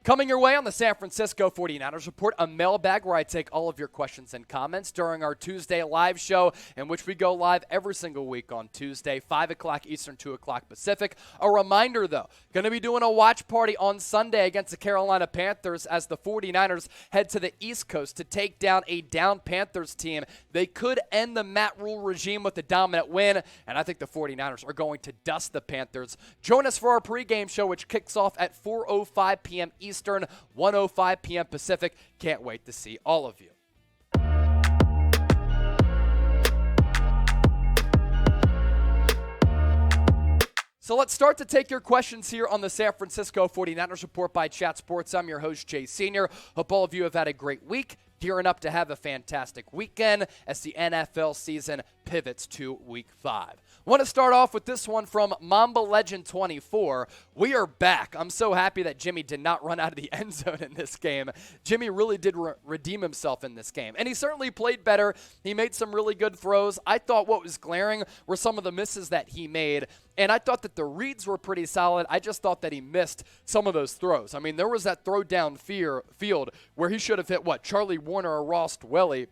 Coming your way on the San Francisco 49ers Report, a mailbag where I take all of your questions and comments during our Tuesday live show, in which we go live every single week on Tuesday, 5 o'clock Eastern, 2 o'clock Pacific. A reminder, though, going to be doing a watch party on Sunday against the Carolina Panthers as the 49ers head to the East Coast to take down a down Panthers team. They could end the Matt Rule regime with a dominant win, and I think the 49ers are going to dust the Panthers. Join us for our pregame show, which kicks off at 4:05 p.m. Eastern, 1:05 p.m. Pacific. Can't wait to see all of you. So let's start to take your questions here on the San Francisco 49ers Report by Chat Sports. I'm your host, Jay Sr. Hope all of you have had a great week, gearing up to have a fantastic weekend as the NFL season pivots to Week 5. I want to start off with this one from Mamba Legend 24. We are back. I'm so happy that Jimmie did not run out of the end zone in this game. Jimmie really did redeem himself in this game, and he certainly played better. He made some really good throws. I thought what was glaring were some of the misses that he made, and I thought that the reads were pretty solid. I just thought that he missed some of those throws. I mean, there was that throw down field where he should have hit, Charlie Warner or Ross Dwelly.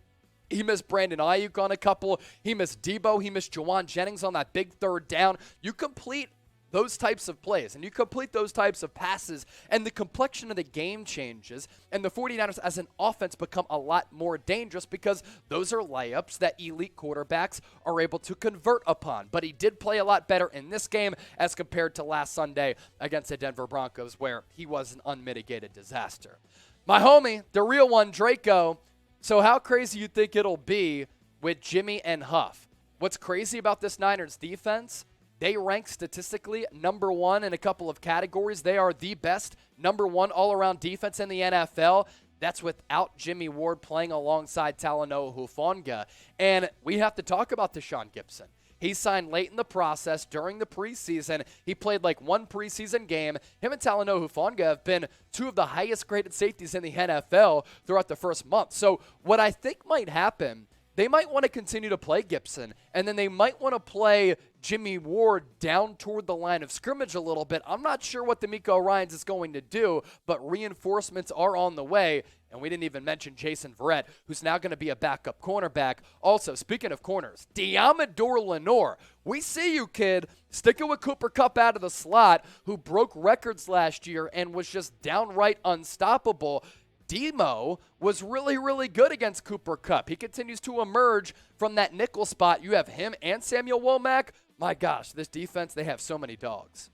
He missed Brandon Ayuk on a couple. He missed Debo. He missed Jawan Jennings on that big third down. You complete those types of plays and you complete those types of passes, and the complexion of the game changes, and the 49ers as an offense become a lot more dangerous because those are layups that elite quarterbacks are able to convert upon. But he did play a lot better in this game as compared to last Sunday against the Denver Broncos, where he was an unmitigated disaster. My homie, the real one, Draco. So how crazy you think it'll be with Jimmie and Huff? What's crazy about this Niners defense? They rank statistically number one in a couple of categories. They are the best number one all-around defense in the NFL. That's without Jimmy Ward playing alongside Talanoa Hufanga. And we have to talk about Deshaun Gibson. He signed late in the process during the preseason. He played like one preseason game. Him and Talanoa Hufanga have been two of the highest graded safeties in the NFL throughout the first month. So what I think might happen, they might want to continue to play Gibson, and then they might want to play Jimmy Ward down toward the line of scrimmage a little bit. I'm not sure what DeMeco Ryans is going to do, but reinforcements are on the way. And we didn't even mention Jason Verrett, who's now going to be a backup cornerback. Also, speaking of corners, Deommodore Lenoir. We see you, kid, sticking with Cooper Kupp out of the slot, who broke records last year and was just downright unstoppable. Demo was really, really good against Cooper Kupp. He continues to emerge from that nickel spot. You have him and Samuel Womack. My gosh, this defense, they have so many dogs.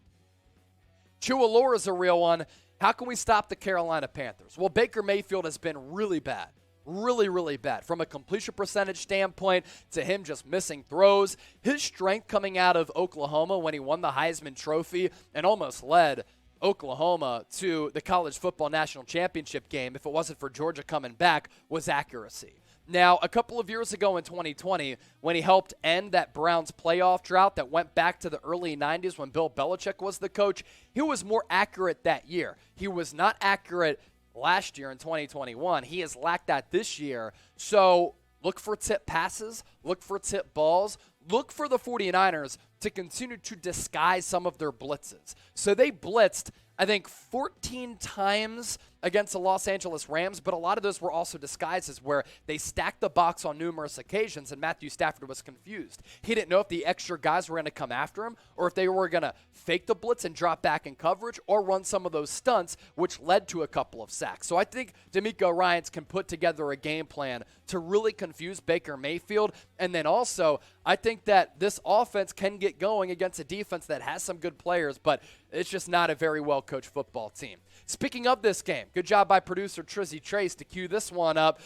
Chualor is a real one. How can we stop the Carolina Panthers? Well, Baker Mayfield has been really bad. Really, really bad. From a completion percentage standpoint to him just missing throws. His strength coming out of Oklahoma when he won the Heisman Trophy and almost led Oklahoma to the college football national championship game, if it wasn't for Georgia coming back, was accuracy. Now, a couple of years ago in 2020, when he helped end that Browns playoff drought that went back to the early 90s when Bill Belichick was the coach, he was more accurate that year. He was not accurate last year in 2021. He has lacked that this year. So look for tip passes, look for tip balls, look for the 49ers to continue to disguise some of their blitzes. So they blitzed, I think, 14 times against the Los Angeles Rams, but a lot of those were also disguises where they stacked the box on numerous occasions, and Matthew Stafford was confused. He didn't know if the extra guys were going to come after him or if they were going to fake the blitz and drop back in coverage or run some of those stunts, which led to a couple of sacks. So I think DeMeco Ryans can put together a game plan to really confuse Baker Mayfield. And then also, I think that this offense can get going against a defense that has some good players, but it's just not a very well-coached football team. Speaking of this game, good job by producer Trizzy Trace to cue this one up.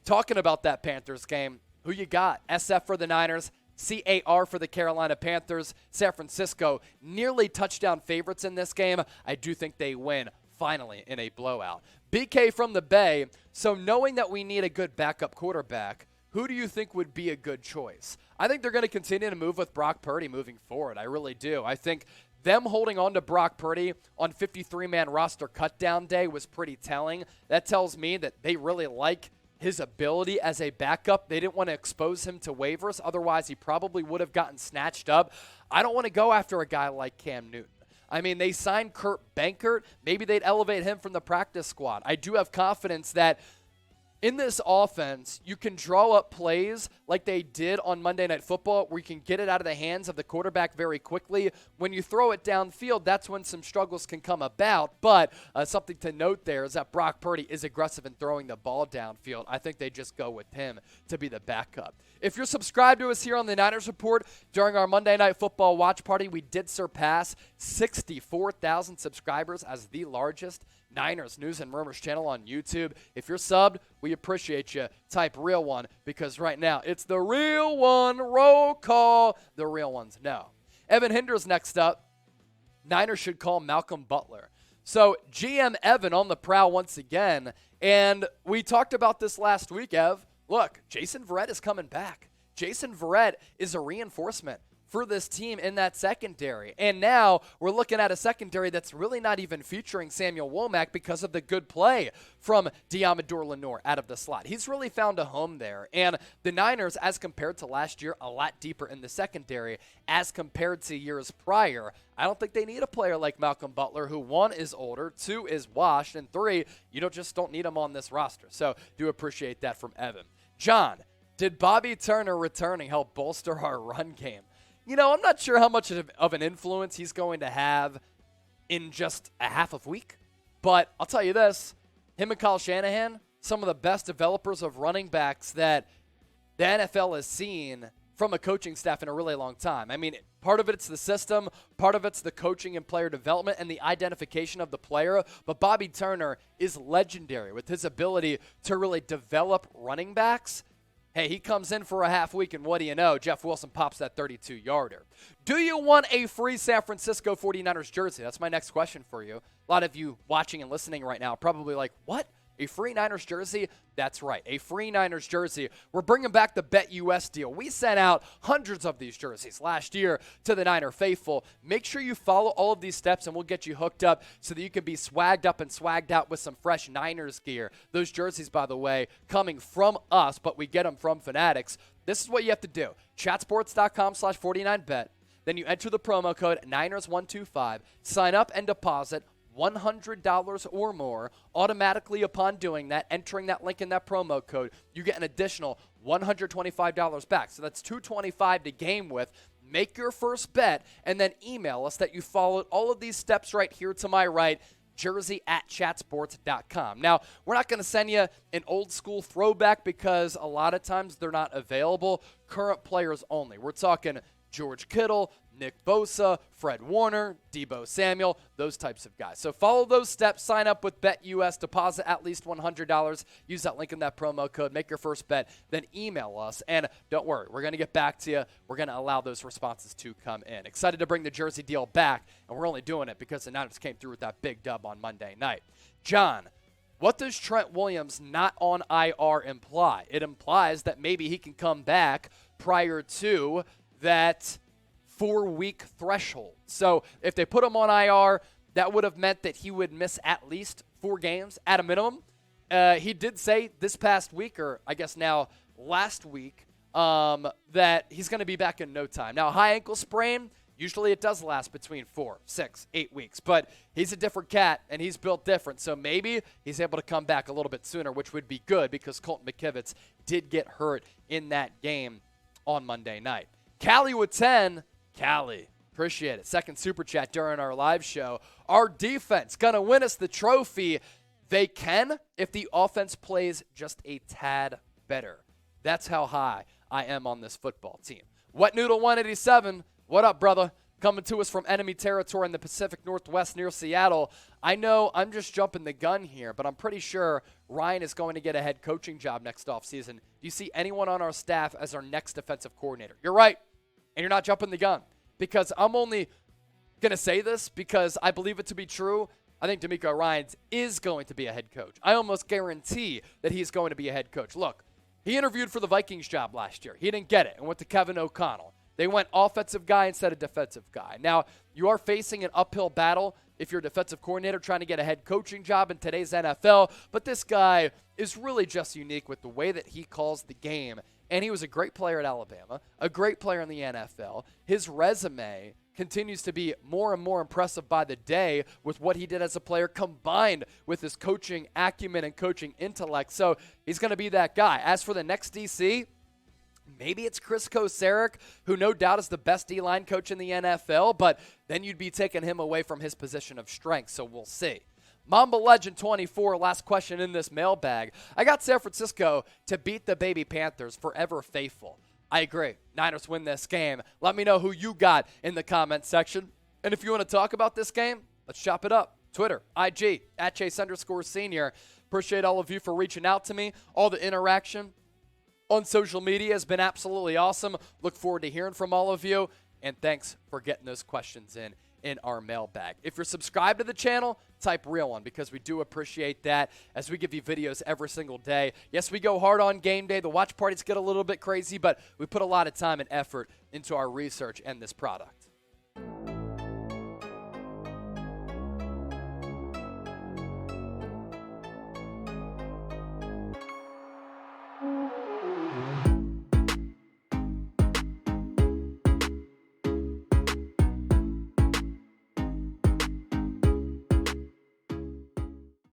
Talking about that Panthers game, who you got? SF for the Niners, CAR for the Carolina Panthers. San Francisco nearly touchdown favorites in this game. I do think they win finally in a blowout. BK from the Bay. So knowing that we need a good backup quarterback, who do you think would be a good choice? I think they're going to continue to move with Brock Purdy moving forward. I really do. I think them holding on to Brock Purdy on 53-man roster cutdown day was pretty telling. That tells me that they really like his ability as a backup. They didn't want to expose him to waivers. Otherwise, he probably would have gotten snatched up. I don't want to go after a guy like Cam Newton. I mean, they signed Kurt Benkert. Maybe they'd elevate him from the practice squad. I do have confidence that in this offense, you can draw up plays like they did on Monday Night Football where you can get it out of the hands of the quarterback very quickly. When you throw it downfield, that's when some struggles can come about. But something to note there is that Brock Purdy is aggressive in throwing the ball downfield. I think they just go with him to be the backup. If you're subscribed to us here on the Niners Report, during our Monday Night Football watch party, we did surpass 64,000 subscribers as the largest Niners News and Rumors channel on YouTube. If you're subbed, we appreciate you. Type real one because right now it's the real one. Roll call. The real ones know. Evan Hinder's next up. Niners should call Malcolm Butler. So GM Evan on the prowl once again. And we talked about this last week, Ev. Look, Jason Verrett is coming back. Jason Verrett is a reinforcement for this team in that secondary. And now we're looking at a secondary that's really not even featuring Samuel Womack because of the good play from Diamador Lenore out of the slot. He's really found a home there. And the Niners, as compared to last year, a lot deeper in the secondary as compared to years prior. I don't think they need a player like Malcolm Butler, who 1 is older, 2 is washed, and 3, you don't need him on this roster. So do appreciate that from Evan. John, did Bobby Turner returning help bolster our run game? You know, I'm not sure how much of an influence he's going to have in just a half of week. But I'll tell you this, him and Kyle Shanahan, some of the best developers of running backs that the NFL has seen from a coaching staff in a really long time. I mean, part of it's the system, part of it's the coaching and player development and the identification of the player. But Bobby Turner is legendary with his ability to really develop running backs. Hey, he comes in for a half week, and what do you know? Jeff Wilson pops that 32-yarder. Do you want a free San Francisco 49ers jersey? That's my next question for you. A lot of you watching and listening right now are probably like, what? A free Niners jersey? That's right, a free Niners jersey. We're bringing back the BetUS deal. We sent out hundreds of these jerseys last year to the Niner faithful. Make sure you follow all of these steps, and we'll get you hooked up so that you can be swagged up and swagged out with some fresh Niners gear. Those jerseys, by the way, coming from us, but we get them from Fanatics. This is what you have to do. Chatsports.com/49bet. Then you enter the promo code Niners125. Sign up and deposit $100 or more. Automatically upon doing that, entering that link in that promo code, you get an additional $125 back. So that's $225 to game with. Make your first bet and then email us that you followed all of these steps right here to my right, jersey@chatsports.com. Now, we're not going to send you an old school throwback because a lot of times they're not available. Current players only. We're talking George Kittle, Nick Bosa, Fred Warner, Deebo Samuel, those types of guys. So follow those steps. Sign up with BetUS. Deposit at least $100. Use that link in that promo code. Make your first bet. Then email us. And don't worry, we're going to get back to you. We're going to allow those responses to come in. Excited to bring the jersey deal back. And we're only doing it because the Niners came through with that big dub on Monday night. John, what does Trent Williams not on IR imply? It implies that maybe he can come back prior to that 4-week threshold. So if they put him on IR, that would have meant that he would miss at least 4 games at a minimum. He did say this past week, or I guess now last week, that he's going to be back in no time. Now, high ankle sprain, usually it does last between 4, 6, 8 weeks, but he's a different cat and he's built different. So maybe he's able to come back a little bit sooner, which would be good because Colton McKivitz did get hurt in that game on Monday night. Callie with 10. Callie, appreciate it. Second super chat during our live show. Our defense going to win us the trophy. They can if the offense plays just a tad better. That's how high I am on this football team. Wet Noodle 187, what up, brother? Coming to us from enemy territory in the Pacific Northwest near Seattle. I know I'm just jumping the gun here, but I'm pretty sure Ryan is going to get a head coaching job next offseason. Do you see anyone on our staff as our next defensive coordinator? You're right. And you're not jumping the gun, because I'm only going to say this because I believe it to be true. I think DeMeco Ryans is going to be a head coach. I almost guarantee that he's going to be a head coach. Look, he interviewed for the Vikings job last year. He didn't get it and went to Kevin O'Connell. They went offensive guy instead of defensive guy. Now, you are facing an uphill battle if you're a defensive coordinator trying to get a head coaching job in today's NFL, but this guy is really just unique with the way that he calls the game. And he was a great player at Alabama, a great player in the NFL. His resume continues to be more and more impressive by the day with what he did as a player combined with his coaching acumen and coaching intellect. So he's going to be that guy. As for the next DC, maybe it's Chris Kocurek, who no doubt is the best D-line coach in the NFL, but then you'd be taking him away from his position of strength, so we'll see. Mamba Legend 24, last question in this mailbag. I got San Francisco to beat the baby Panthers, forever faithful. I agree. Niners win this game. Let me know who you got in the comment section. And if you want to talk about this game, let's chop it up. Twitter, IG, at Chase_Senior. Appreciate all of you for reaching out to me. All the interaction on social media has been absolutely awesome. Look forward to hearing from all of you. And thanks for getting those questions in our mailbag. If you're subscribed to the channel, type real one because we do appreciate that as we give you videos every single day. Yes, we go hard on game day. The watch parties get a little bit crazy, but we put a lot of time and effort into our research and this product.